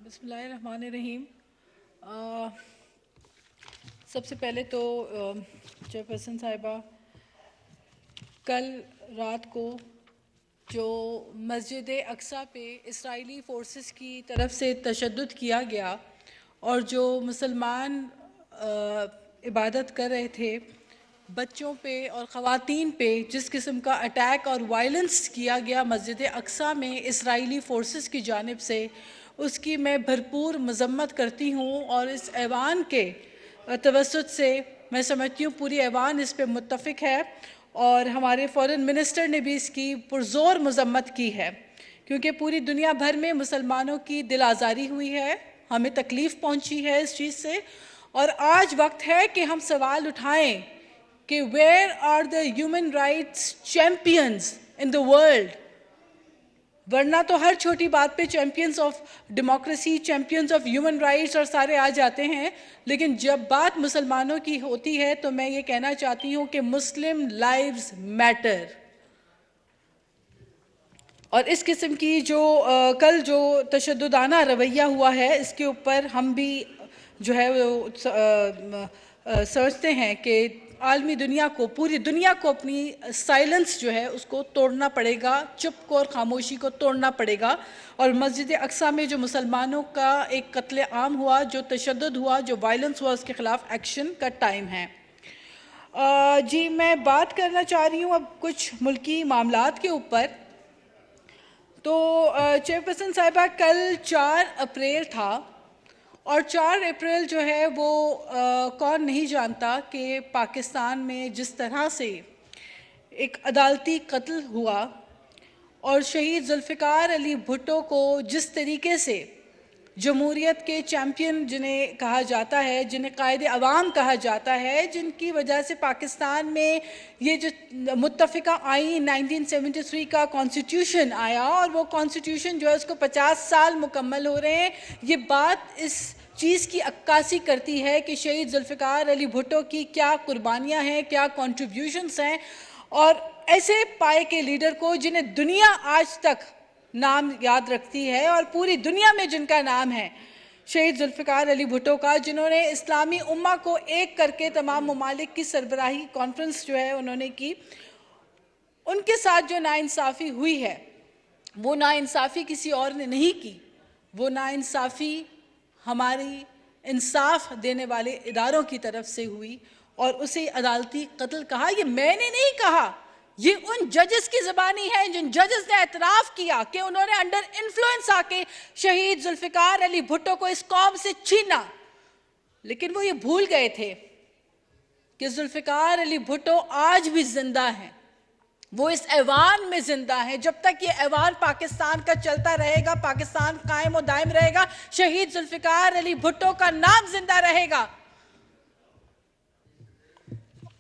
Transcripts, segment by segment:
बिस्मिल्लाहिर्रहमानिर्रहीम। सबसे पहले तो चेयरपर्सन साहिबा, कल रात को जो मस्जिद अक्सा पे इसराइली फ़ोर्सेस की तरफ से तशद्दुद किया गया और जो मुसलमान इबादत कर रहे थे, बच्चों पे और ख़वातीन पे जिस किस्म का अटैक और वायलेंस किया गया मस्जिद अक्सा में इसराइली फ़ोर्सेस की जानिब से, उसकी मैं भरपूर मज़म्मत करती हूँ। और इस ऐवान के तवस्सुत से मैं समझती हूँ पूरी ऐवान इस पर मुत्तफ़िक है और हमारे फ़ॉरेन मिनिस्टर ने भी इसकी पुरज़ोर मज़म्मत की है, क्योंकि पूरी दुनिया भर में मुसलमानों की दिल आज़ारी हुई है, हमें तकलीफ़ पहुँची है इस चीज़ से। और आज वक्त है कि हम सवाल उठाएं कि where are the human rights champions in the world. वरना तो हर छोटी बात पे champions of democracy, champions of human rights और सारे आ जाते हैं, लेकिन जब बात मुसलमानों की होती है तो मैं ये कहना चाहती हूँ कि मुस्लिम लाइव्स मैटर। और इस किस्म की जो कल जो तशद्दुदाना रवैया हुआ है, इसके ऊपर हम भी जो है वो सोचते हैं कि आलमी दुनिया को, पूरी दुनिया को अपनी साइलेंस जो है उसको तोड़ना पड़ेगा, चुप को और खामोशी को तोड़ना पड़ेगा। और मस्जिद अक्सा में जो मुसलमानों का एक कत्ले आम हुआ, जो तशद्दुद हुआ, जो वायलेंस हुआ, उसके ख़िलाफ़ एक्शन का टाइम है। जी, मैं बात करना चाह रही हूँ अब कुछ मुल्की मामलात के ऊपर। तो चेयरपर्सन साहिबा, कल 4 अप्रैल था और 4 अप्रैल जो है वो कौन नहीं जानता कि पाकिस्तान में जिस तरह से एक अदालती कत्ल हुआ और शहीद जुल्फ़िकार अली भुट्टो को जिस तरीके से जमहूरियत के चैम्पियन जिन्हें कहा जाता है, जिन्हें कायदे अवाम कहा जाता है, जिनकी वजह से पाकिस्तान में ये जो मुत्तफ़िका आईन 1973 का कॉन्स्टिट्यूशन आया और वो कॉन्स्टिट्यूशन जो है उसको 50 साल मुकम्मल हो रहे हैं, ये बात इस चीज़ की अक्कासी करती है कि शहीद जुल्फ़िकार अली भुट्टो की क्या कुर्बानियाँ हैं, क्या कॉन्ट्रीब्यूशंस हैं। और ऐसे पाए के लीडर को जिन्हें दुनिया आज तक नाम याद रखती है और पूरी दुनिया में जिनका नाम है शहीद जुल्फ़िकार अली भुट्टो का, जिन्होंने इस्लामी उम्मा को एक करके तमाम ममालिक की सरबराही कॉन्फ्रेंस जो है उन्होंने की, उनके साथ जो नाइंसाफ़ी हुई है वो नाइंसाफ़ी किसी और ने नहीं की, वो नाइंसाफ़ी हमारी इंसाफ देने वाले इदारों की तरफ से हुई और उसे अदालती कत्ल कहा। ये मैंने नहीं कहा, ये उन जजेस की ज़बानी है जिन जजेस ने एतराफ़ किया कि उन्होंने अंडर इन्फ्लुएंस आके शहीद जुल्फ़िकार अली भुट्टो को इस कौम से छीना। लेकिन वो ये भूल गए थे कि जुल्फ़िकार अली भुट्टो आज भी जिंदा हैं, वो इस ऐवान में जिंदा है। जब तक ये ऐवान पाकिस्तान का चलता रहेगा, पाकिस्तान कायम और दायम रहेगा, शहीद जुल्फ़िकार अली भुट्टो का नाम जिंदा रहेगा।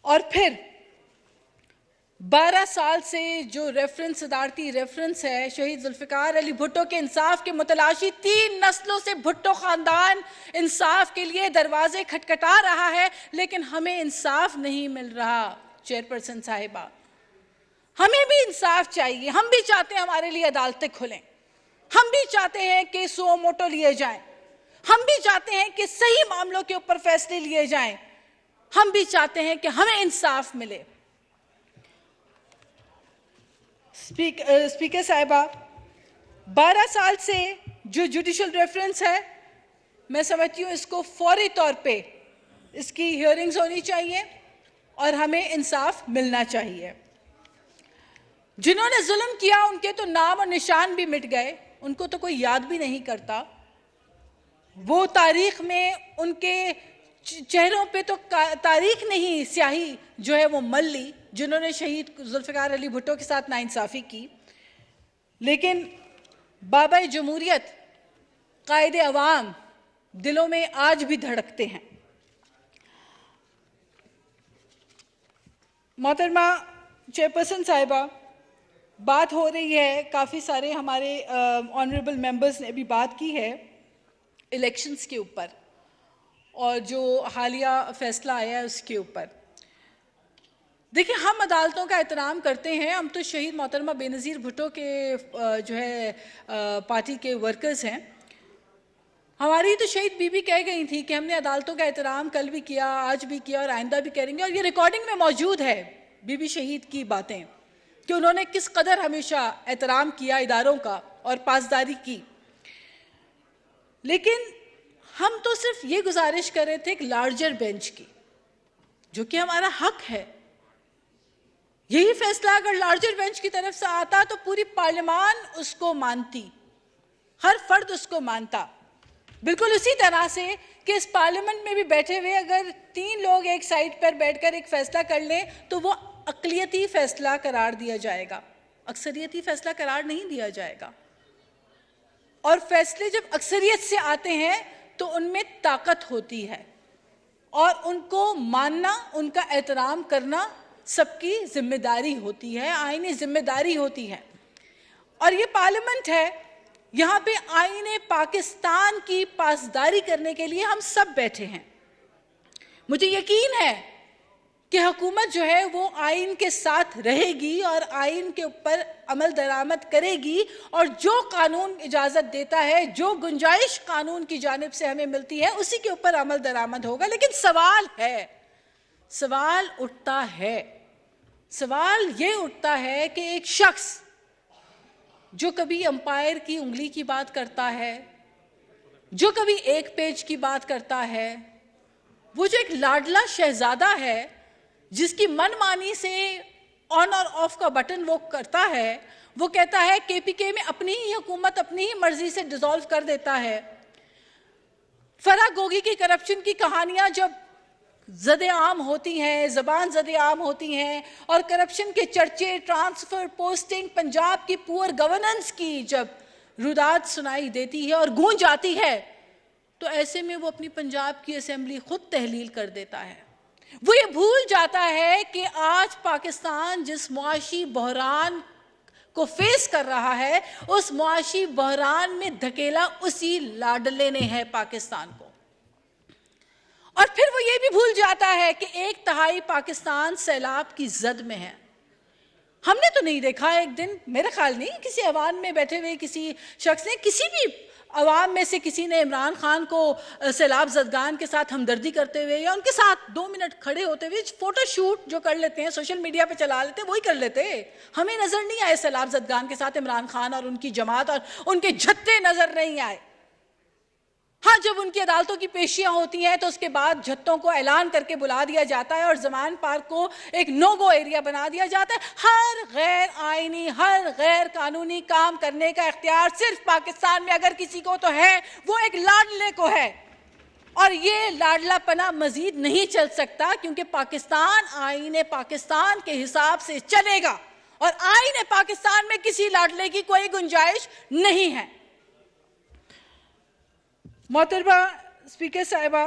और फिर 12 साल से जो रेफरेंस, सदारती रेफरेंस है, शहीद जुल्फ़िकार अली भुट्टो के इंसाफ के मुतलाशी 3 नस्लों से भुट्टो ख़ानदान इंसाफ के लिए दरवाजे खटखटा रहा है, लेकिन हमें इंसाफ नहीं मिल रहा। चेयरपर्सन साहिबा, हमें भी इंसाफ चाहिए, हम भी चाहते हैं हमारे लिए अदालतें खुलें, हम भी चाहते हैं कि सो मोटो लिए जाएं, हम भी चाहते हैं कि सही मामलों के ऊपर फैसले लिए जाएं, हम भी चाहते हैं कि हमें इंसाफ मिले। स्पीकर साहिबा, 12 साल से जो जुडिशल रेफरेंस है, मैं समझती हूँ इसको फौरी तौर पे इसकी हियरिंग्स होनी चाहिए और हमें इंसाफ मिलना चाहिए। जिन्होंने जुल्म किया उनके तो नाम और निशान भी मिट गए, उनको तो कोई याद भी नहीं करता। वो तारीख में उनके चेहरों पे तो तारीख नहीं, स्याही जो है वो मल ली, जिन्होंने शहीद जुल्फ़िकार अली भुट्टो के साथ नाइंसाफ़ी की। लेकिन बाबा जमहूरियत, कायदे अवाम दिलों में आज भी धड़कते हैं। मोहतरमा चेयरपर्सन साहिबा, बात हो रही है, काफ़ी सारे हमारे ऑनरेबल मेंबर्स ने भी बात की है इलेक्शंस के ऊपर और जो हालिया फ़ैसला आया है उसके ऊपर। देखिए, हम अदालतों का एहतराम करते हैं, हम तो शहीद मोहतरमा बेनज़ीर भुट्टो के जो है पार्टी के वर्कर्स हैं। हमारी तो शहीद बीबी कह गई थी कि हमने अदालतों का एहतराम कल भी किया, आज भी किया और आइंदा भी करेंगे, और ये रिकॉर्डिंग में मौजूद है बीबी शहीद की बातें कि उन्होंने किस कदर हमेशा एहतराम किया इदारों का और पासदारी की। लेकिन हम तो सिर्फ ये गुजारिश कर रहे थे एक लार्जर बेंच की, जो कि हमारा हक है। यही फैसला अगर लार्जर बेंच की तरफ से आता तो पूरी पार्लियामान उसको मानती, हर फर्द उसको मानता। बिल्कुल उसी तरह से कि इस पार्लियामेंट में भी बैठे हुए अगर 3 लोग एक साइड पर बैठकर एक फैसला कर लें तो वो अक़लियती फैसला करार दिया जाएगा, अक्सरियती फैसला करार नहीं दिया जाएगा। और फैसले जब अक्सरियत से आते हैं तो उनमें ताकत होती है और उनको मानना, उनका एहतराम करना सबकी जिम्मेदारी होती है, आईनी जिम्मेदारी होती है। और ये पार्लियामेंट है, यहाँ पे आईने पाकिस्तान की पासदारी करने के लिए हम सब बैठे हैं। मुझे यकीन है कि हुकूमत जो है वो आइन के साथ रहेगी और आइन के ऊपर अमल दरामद करेगी, और जो कानून इजाज़त देता है, जो गुंजाइश कानून की जानिब से हमें मिलती है, उसी के ऊपर अमल दरामद होगा। लेकिन सवाल ये उठता है कि एक शख्स जो कभी अंपायर की उंगली की बात करता है, जो कभी एक पेज की बात करता है, वो जो एक लाडला शहजादा है जिसकी मनमानी से ऑन और ऑफ का बटन वो करता है, वो कहता है केपीके में अपनी ही हुकूमत अपनी ही मर्जी से डिसॉल्व कर देता है। फराह गोगी की करप्शन की कहानियां जब ज़द-ए-आम होती हैं, ज़बान ज़द-ए-आम होती हैं, और करप्शन के चर्चे, ट्रांसफ़र, पोस्टिंग, पंजाब की पुअर गवर्नेंस की जब रुदात सुनाई देती है और गूंज आती है, तो ऐसे में वो अपनी पंजाब की असेंबली खुद तहलील कर देता है। वो ये भूल जाता है कि आज पाकिस्तान जिस मुआशी बहरान को फेस कर रहा है, उस मुआशी बहरान में धकेला उसी लाडले ने है पाकिस्तान को। और फिर वो ये भी भूल जाता है कि 1/3 पाकिस्तान सैलाब की जद में है। हमने तो नहीं देखा एक दिन, मेरा ख्याल नहीं किसी अवाम में बैठे हुए किसी शख्स ने, किसी भी अवाम में से किसी ने इमरान खान को सैलाब जदगान के साथ हमदर्दी करते हुए या उनके साथ 2 मिनट खड़े होते हुए फोटो शूट जो कर लेते हैं, सोशल मीडिया पे चला लेते हैं, वही कर लेते। हमें नजर नहीं आए सैलाब जदगान के साथ इमरान खान और उनकी जमात और उनके झत्ते नजर नहीं आए। हाँ, जब उनकी अदालतों की पेशियां होती हैं तो उसके बाद झत्तों को ऐलान करके बुला दिया जाता है और जमान पार्क को एक नो गो एरिया बना दिया जाता है। हर गैर आईनी, हर गैर कानूनी काम करने का इख्तियार सिर्फ पाकिस्तान में अगर किसी को तो है, वो एक लाडले को है। और ये लाडलापना मजीद नहीं चल सकता, क्योंकि पाकिस्तान आईने पाकिस्तान के हिसाब से चलेगा और आईने पाकिस्तान में किसी लाडले की कोई गुंजाइश नहीं है। मोहतरमा स्पीकर साहिबा,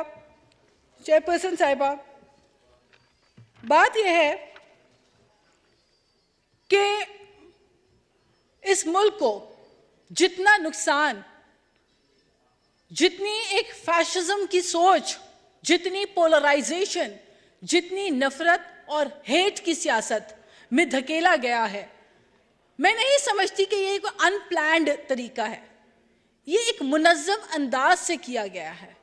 चेयरपर्सन साहिबा, बात यह है कि इस मुल्क को जितना नुकसान, जितनी एक फैशिज्म की सोच, जितनी पोलराइजेशन, जितनी नफरत और हेट की सियासत में धकेला गया है, मैं नहीं समझती कि ये कोई अनप्लान्ड तरीका है। ये एक मुनज़्ज़म अंदाज से किया गया है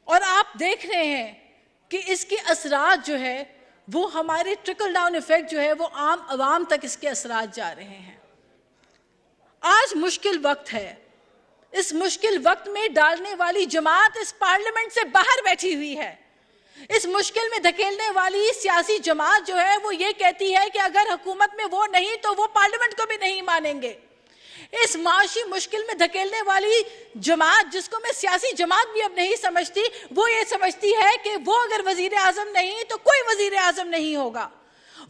और आप देख रहे हैं कि इसके असरात जो है वो हमारे ट्रिकल डाउन इफेक्ट जो है वो आम आवाम तक इसके असरात जा रहे हैं। आज मुश्किल वक्त है, इस मुश्किल वक्त में डालने वाली जमात इस पार्लियामेंट से बाहर बैठी हुई है। इस मुश्किल में धकेलने वाली सियासी जमात जो है वो ये कहती है कि अगर हुकूमत में वो नहीं तो वो पार्लियामेंट को भी नहीं मानेंगे। इस माशी मुश्किल में धकेलने वाली जमात, जिसको मैं सियासी जमात भी अब नहीं समझती, वो ये समझती है कि वो अगर वजीर आजम नहीं तो कोई वजीर आजम नहीं होगा।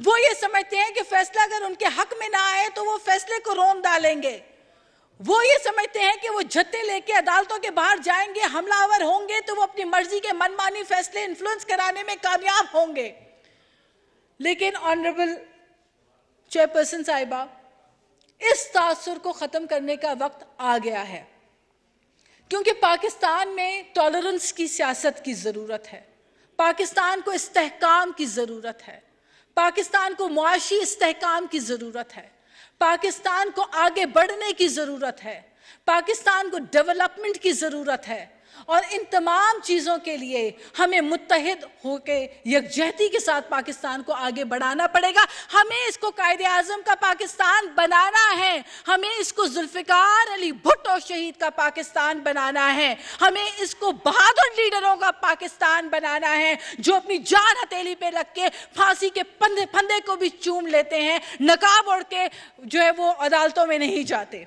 वो ये समझते हैं कि फैसला अगर उनके हक में ना आए तो वो फैसले को रोन डालेंगे। वो ये समझते हैं कि वो झत्ते लेके अदालतों के बाहर जाएंगे, हमलावर होंगे तो वो अपनी मर्जी के मनमानी फैसले इन्फ्लुएंस कराने में कामयाब होंगे। लेकिन ऑनरेबल चेयरपर्सन साहिबा, इस तासुर को ख़त्म करने का वक्त आ गया है, क्योंकि पाकिस्तान में टॉलरेंस की सियासत की ज़रूरत है, पाकिस्तान को इस्तेहकाम की ज़रूरत है, पाकिस्तान को मुआशी इस्तेहकाम की ज़रूरत है, पाकिस्तान को आगे बढ़ने की ज़रूरत है, पाकिस्तान को डेवलपमेंट की ज़रूरत है और इन तमाम चीज़ों के लिए हमें मुत्तहिद होकर यकजहती के साथ पाकिस्तान को आगे बढ़ाना पड़ेगा। हमें इसको कायदे आज़म का पाकिस्तान बनाना है, हमें इसको जुल्फ़िकार अली भुट्टो शहीद का पाकिस्तान बनाना है, हमें इसको बहादुर लीडरों का पाकिस्तान बनाना है जो अपनी जान हथेली पे रख के फांसी के फंदे को भी चूम लेते हैं, नकाब ओढ़ के जो है वो अदालतों में नहीं जाते।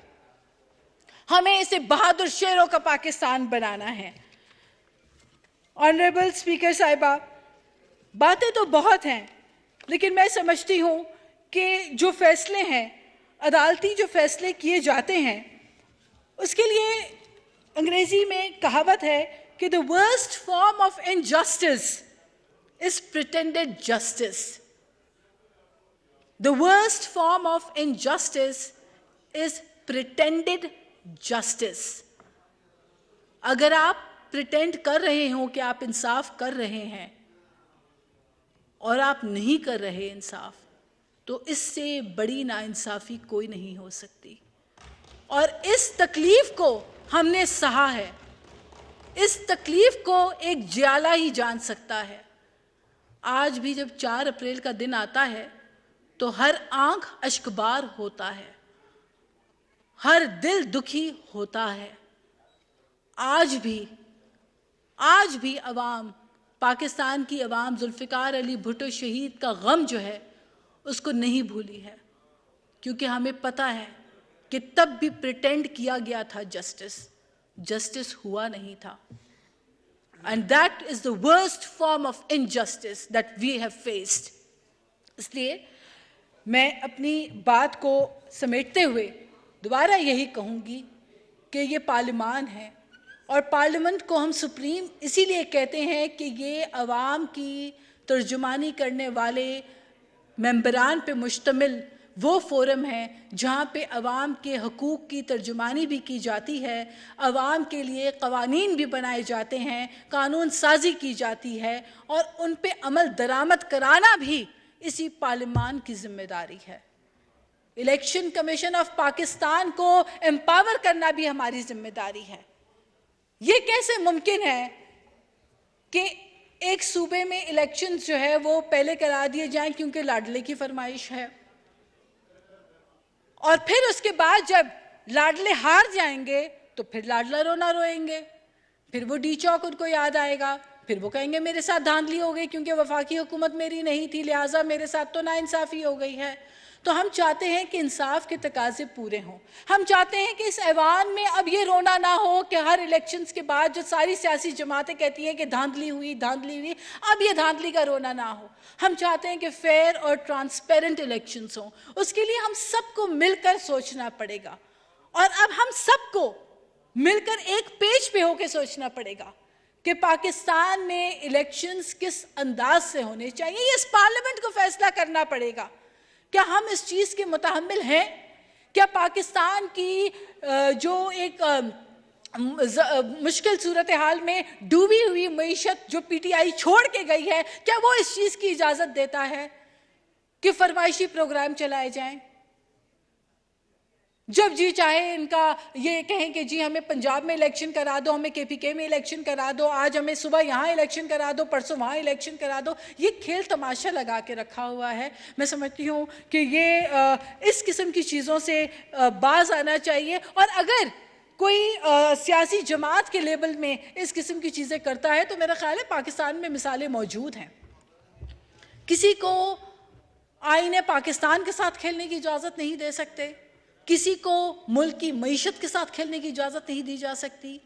हमें इसे बहादुर शेरों का पाकिस्तान बनाना है। ऑनरेबल स्पीकर साहिबा, बातें तो बहुत हैं, लेकिन मैं समझती हूँ कि जो फैसले हैं, अदालती जो फैसले किए जाते हैं, उसके लिए अंग्रेजी में कहावत है कि the worst form of injustice is pretended justice. The worst form of injustice is pretended justice. अगर आप प्रिटेंड कर रहे हो कि आप इंसाफ कर रहे हैं और आप नहीं कर रहे इंसाफ, तो इससे बड़ी नाइंसाफी कोई नहीं हो सकती। और इस तकलीफ को हमने सहा है, इस तकलीफ को एक जियाला ही जान सकता है। आज भी जब 4 अप्रैल का दिन आता है तो हर आंख अश्कबार होता है, हर दिल दुखी होता है। आज भी अवाम, पाकिस्तान की अवाम जुल्फ़िकार अली भुट्टो शहीद का गम जो है उसको नहीं भूली है, क्योंकि हमें पता है कि तब भी प्रिटेंड किया गया था जस्टिस हुआ नहीं था। And that is the worst form of injustice that we have faced. इसलिए मैं अपनी बात को समेटते हुए दोबारा यही कहूँगी कि ये पार्लियामान है और पार्लियामेंट को हम सुप्रीम इसीलिए कहते हैं कि ये अवाम की तर्जुमानी करने वाले मेंबरान पे मुश्तमिल वो फोरम है जहाँ पे अवाम के हकूक़ की तर्जुमानी भी की जाती है, अवाम के लिए क़वानीन भी बनाए जाते हैं, कानून साजी की जाती है और उन पे अमल दरामद कराना भी इसी पार्लियामान की जिम्मेदारी है। इलेक्शन कमीशन ऑफ पाकिस्तान को एम्पावर करना भी हमारी जिम्मेदारी है। ये कैसे मुमकिन है कि एक सूबे में इलेक्शन जो है वो पहले करा दिए जाएं क्योंकि लाडले की फरमाइश है, और फिर उसके बाद जब लाडले हार जाएंगे तो फिर लाडला रोना रोएंगे, फिर वो डी चौक उनको याद आएगा, फिर वो कहेंगे मेरे साथ धांधली हो गई क्योंकि वफाकी हुकूमत मेरी नहीं थी, लिहाजा मेरे साथ तो नाइंसाफ़ी हो गई है। तो हम चाहते हैं कि इंसाफ के तकाजे पूरे हों। हम चाहते हैं कि इस ऐवान में अब ये रोना ना हो कि हर इलेक्शंस के बाद जो सारी सियासी जमातें कहती हैं कि धांधली हुई, अब ये धांधली का रोना ना हो। हम चाहते हैं कि फेयर और ट्रांसपेरेंट इलेक्शंस हों। उसके लिए हम सबको मिलकर सोचना पड़ेगा और अब हम सबको मिलकर एक पेज पे होकर सोचना पड़ेगा कि पाकिस्तान में इलेक्शंस किस अंदाज से होने चाहिए। ये इस पार्लियामेंट को फैसला करना पड़ेगा। क्या हम इस चीज़ के मुतहम्मिल हैं? क्या पाकिस्तान की जो एक मुश्किल सूरत हाल में डूबी हुई मईशत जो पीटीआई छोड़ के गई है, क्या वो इस चीज़ की इजाज़त देता है कि फरमाइशी प्रोग्राम चलाए जाएं? जब जी चाहे इनका ये कहें कि जी हमें पंजाब में इलेक्शन करा दो, हमें केपीके में इलेक्शन करा दो, आज हमें सुबह यहाँ इलेक्शन करा दो, परसों वहाँ इलेक्शन करा दो। ये खेल तमाशा लगा के रखा हुआ है। मैं समझती हूँ कि ये इस किस्म की चीज़ों से बाज आना चाहिए। और अगर कोई सियासी जमात के लेवल में इस किस्म की चीज़ें करता है तो मेरा ख्याल है पाकिस्तान में मिसालें मौजूद हैं। किसी को आईने पाकिस्तान के साथ खेलने की इजाज़त नहीं दे सकते, किसी को मुल्क की मईशत के साथ खेलने की इजाज़त नहीं दी जा सकती।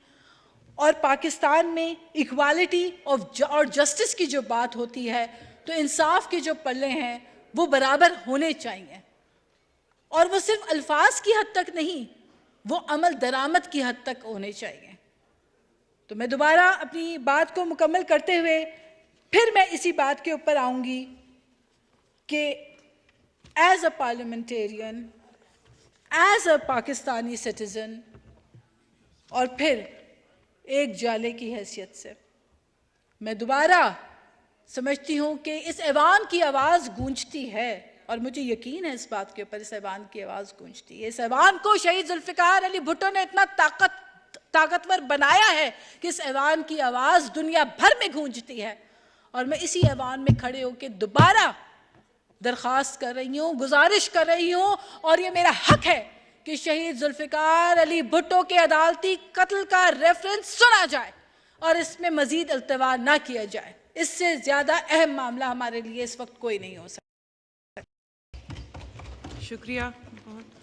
और पाकिस्तान में इक्वालिटी और जस्टिस की जो बात होती है तो इंसाफ के जो पल्ले हैं वो बराबर होने चाहिए, और वो सिर्फ अल्फाज की हद तक नहीं, वो अमल दरामद की हद तक होने चाहिए। तो मैं दोबारा अपनी बात को मुकम्मल करते हुए फिर मैं इसी बात के ऊपर आऊँगी कि as a parliamentarian, as a Pakistani citizen और फिर एक जाले की हैसियत से मैं दोबारा समझती हूँ कि इस ऐवान की आवाज़ गूंजती है और मुझे यकीन है इस बात के ऊपर, इस ऐवान की आवाज़ गूंजती है। इस ऐवान को शहीद जुल्फ़िकार अली भुट्टो ने इतना ताकतवर बनाया है कि इस ऐवान की आवाज़ दुनिया भर में गूंजती है। और मैं इसी ऐवान में खड़े होकर दोबारा दरख्वास्त कर रही हूँ, गुजारिश कर रही हूँ, और ये मेरा हक है कि शहीद जुल्फ़िकार अली भुट्टो के अदालती कत्ल का रेफरेंस सुना जाए और इसमें मज़ीद अल्तवा ना किया जाए। इससे ज़्यादा अहम मामला हमारे लिए इस वक्त कोई नहीं हो सकता। शुक्रिया बहुत।